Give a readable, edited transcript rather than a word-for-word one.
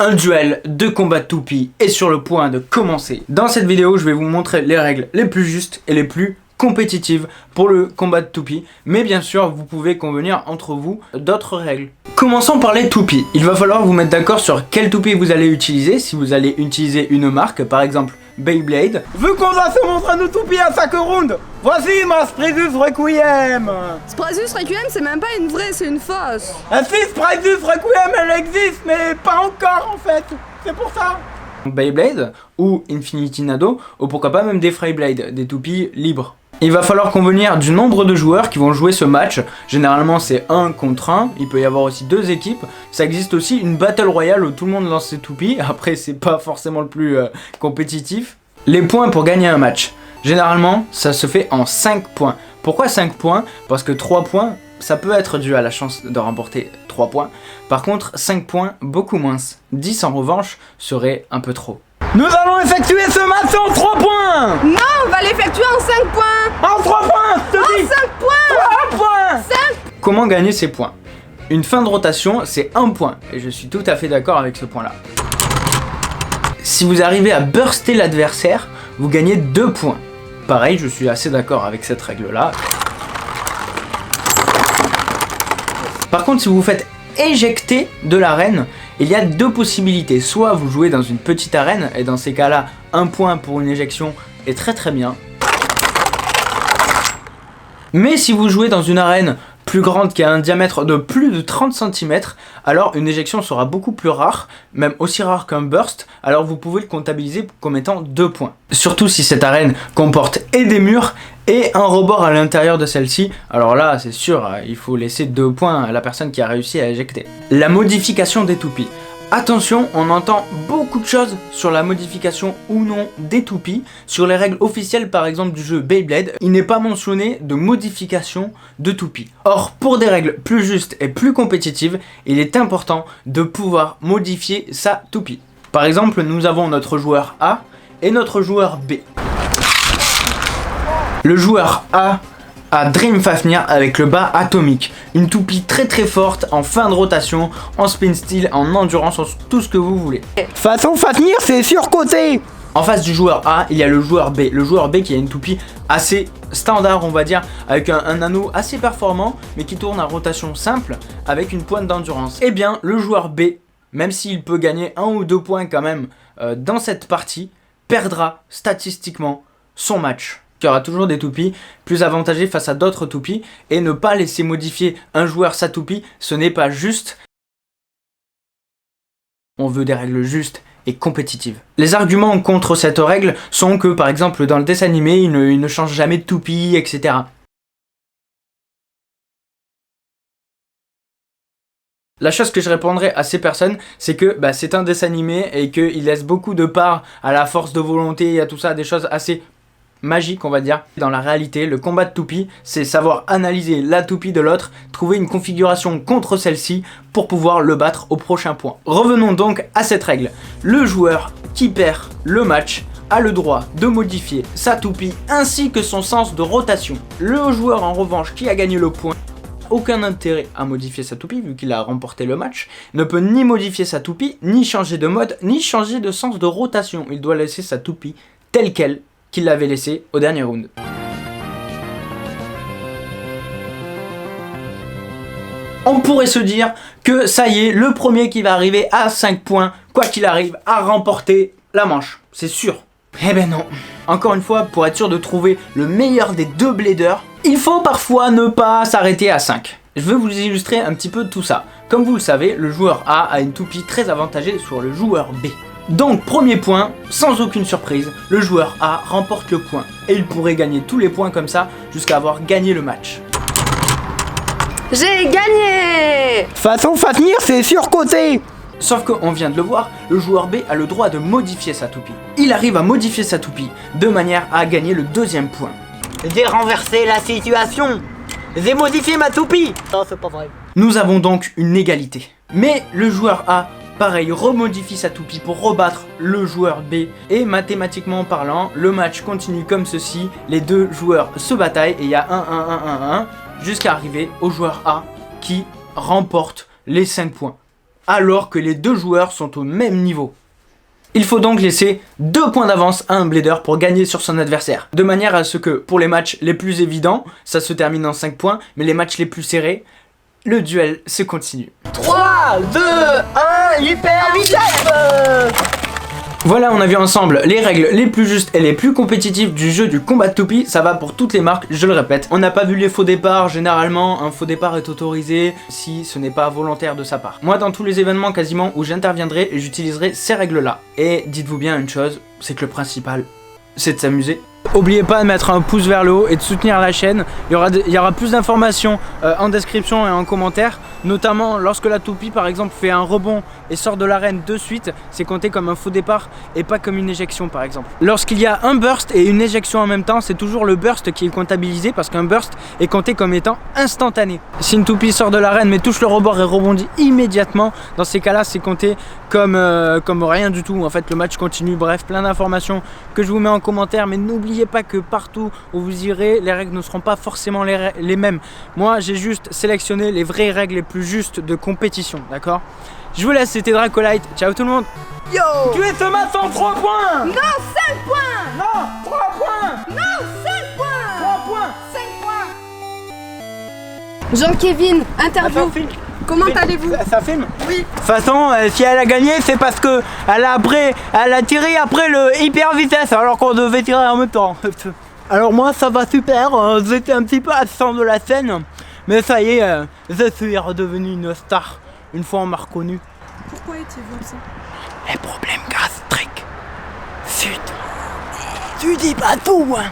Un duel de combat de toupie est sur le point de commencer. Dans cette vidéo, je vais vous montrer les règles les plus justes et les plus compétitives pour le combat de toupie. Mais bien sûr, vous pouvez convenir entre vous d'autres règles. Commençons par les toupies. Il va falloir vous mettre d'accord sur quelle toupie vous allez utiliser. Si vous allez utiliser une marque, par exemple Beyblade. Vu qu'on va se montrer nos toupies à 5 rounds, voici ma Sprizus Requiem. Sprizus Requiem, c'est même pas une vraie, c'est une fausse. Si, Sprizus Requiem, elle existe, mais pas encore en fait. C'est pour ça. Beyblade ou Infinity Nado, ou pourquoi pas même des Freyblade, des toupies libres. Il va falloir convenir du nombre de joueurs qui vont jouer ce match. Généralement c'est 1 contre 1, il peut y avoir aussi 2 équipes. Ça existe aussi une Battle Royale où tout le monde lance ses toupies. Après c'est pas forcément le plus compétitif. Les points pour gagner un match. Généralement ça se fait en 5 points. Pourquoi 5 points? Parce que 3 points, ça peut être dû à la chance de remporter 3 points. Par contre 5 points, beaucoup moins. 10 en revanche serait un peu trop. Nous allons effectuer ce match en 3 points. Non, on va l'effectuer en 5 points. En 3 points, je te dis. En 5 points. 3 points. 5. Comment gagner ces points? Une fin de rotation, c'est 1 point. Et je suis tout à fait d'accord avec ce point-là. Si vous arrivez à burster l'adversaire, vous gagnez 2 points. Pareil, je suis assez d'accord avec cette règle-là. Par contre, si vous vous faites éjecter de l'arène, il y a 2 possibilités. Soit vous jouez dans une petite arène, et dans ces cas-là, 1 point pour une éjection est très bien. Mais si vous jouez dans une arène plus grande qui a un diamètre de plus de 30 cm, alors une éjection sera beaucoup plus rare, même aussi rare qu'un burst, alors vous pouvez le comptabiliser comme étant 2 points. Surtout si cette arène comporte et des murs et un rebord à l'intérieur de celle-ci, alors là c'est sûr, il faut laisser 2 points à la personne qui a réussi à éjecter. La modification des toupies. Attention, on entend beaucoup de choses sur la modification ou non des toupies. Sur les règles officielles par exemple du jeu Beyblade, il n'est pas mentionné de modification de toupie. Or, pour des règles plus justes et plus compétitives, il est important de pouvoir modifier sa toupie. Par exemple, nous avons notre joueur A et notre joueur B. Le joueur A à Dream Fafnir avec le bas atomique, une toupie très forte en fin de rotation, en spin steel, en endurance, en tout ce que vous voulez. Façon Fafnir, c'est surcoté. En face du joueur A, il y a le joueur B. Le joueur B qui a une toupie assez standard, on va dire, avec un anneau assez performant, mais qui tourne à rotation simple, avec une pointe d'endurance. Eh bien, le joueur B, même s'il peut gagner 1 ou 2 points quand même dans cette partie, perdra statistiquement son match. Il y aura toujours des toupies plus avantagées face à d'autres toupies, et ne pas laisser modifier un joueur sa toupie, ce n'est pas juste. On veut des règles justes et compétitives. Les arguments contre cette règle sont que par exemple dans le dessin animé, il ne change jamais de toupie, etc. La chose que je répondrai à ces personnes, c'est que c'est un dessin animé et qu'il laisse beaucoup de part à la force de volonté et à tout ça, des choses assez magique on va dire. Dans la réalité, le combat de toupie, c'est savoir analyser la toupie de l'autre, trouver une configuration contre celle-ci pour pouvoir le battre au prochain point. Revenons donc à cette règle. Le joueur qui perd le match a le droit de modifier sa toupie ainsi que son sens de rotation. Le joueur en revanche qui a gagné le point, aucun intérêt à modifier sa toupie vu qu'il a remporté le match, ne peut ni modifier sa toupie, ni changer de mode, ni changer de sens de rotation. Il doit laisser sa toupie telle qu'elle qu'il l'avait laissé au dernier round. On pourrait se dire que ça y est, le premier qui va arriver à 5 points, quoi qu'il arrive, a remporté la manche. C'est sûr. Eh ben non. Encore une fois, pour être sûr de trouver le meilleur des 2 bladers, il faut parfois ne pas s'arrêter à 5. Je vais vous illustrer un petit peu tout ça. Comme vous le savez, le joueur A a une toupie très avantagée sur le joueur B. Donc premier point, sans aucune surprise, le joueur A remporte le point. Et il pourrait gagner tous les points comme ça jusqu'à avoir gagné le match. J'ai gagné. Façon Fafnir, c'est surcoté. Sauf qu'on vient de le voir, le joueur B a le droit de modifier sa toupie. Il arrive à modifier sa toupie de manière à gagner le 2e point. J'ai renversé la situation. J'ai modifié ma toupie. Non, c'est pas vrai. Nous avons donc une égalité. Mais le joueur A, pareil, remodifie sa toupie pour rebattre le joueur B. Et mathématiquement parlant, le match continue comme ceci. Les 2 joueurs se bataillent et il y a 1-1-1-1-1 jusqu'à arriver au joueur A qui remporte les 5 points. alors que les deux joueurs sont au même niveau. Il faut donc laisser 2 points d'avance à un blader pour gagner sur son adversaire, de manière à ce que pour les matchs les plus évidents, ça se termine en 5 points, mais les matchs les plus serrés, le duel se continue. 3, 2, 1, hyper vitesse. Voilà, on a vu ensemble les règles les plus justes et les plus compétitives du jeu du combat de toupie. Ça va pour toutes les marques, je le répète. On n'a pas vu les faux départs. Généralement, un faux départ est autorisé si ce n'est pas volontaire de sa part. Moi, dans tous les événements quasiment où j'interviendrai, j'utiliserai ces règles-là. Et dites-vous bien une chose, c'est que le principal, c'est de s'amuser. N'oubliez pas de mettre un pouce vers le haut et de soutenir la chaîne. Il y aura plus d'informations en description et en commentaire. Notamment lorsque la toupie par exemple fait un rebond et sort de l'arène de suite, c'est compté comme un faux départ et pas comme une éjection par exemple. Lorsqu'il y a un burst et une éjection en même temps, c'est toujours le burst qui est comptabilisé parce qu'un burst est compté comme étant instantané. Si une toupie sort de l'arène mais touche le rebord et rebondit immédiatement, dans ces cas là c'est compté comme rien du tout. En fait le match continue, bref plein d'informations que je vous mets en commentaire, mais n'oubliez pas que partout où vous irez, les règles ne seront pas forcément les mêmes. Moi j'ai juste sélectionné les vraies règles les plus justes de compétition, d'accord? Je vous laisse, c'était Dracolite, ciao tout le monde. Yo. Tu es ce match en 3 points. Non, 5 points. Non, 3 points. Non, 5 points. 3 points. 5 points. Jean-Kévin, interview. Comment allez-vous? Ça filme? Oui. De toute façon, si elle a gagné, c'est parce que elle a tiré après le hyper vitesse alors qu'on devait tirer en même temps. Alors moi ça va super, j'étais un petit peu absent de la scène, mais ça y est, je suis redevenu une star. Une fois on m'a reconnu. Pourquoi étiez-vous absent? Les problèmes gastriques. Zut. Tu dis pas tout, hein.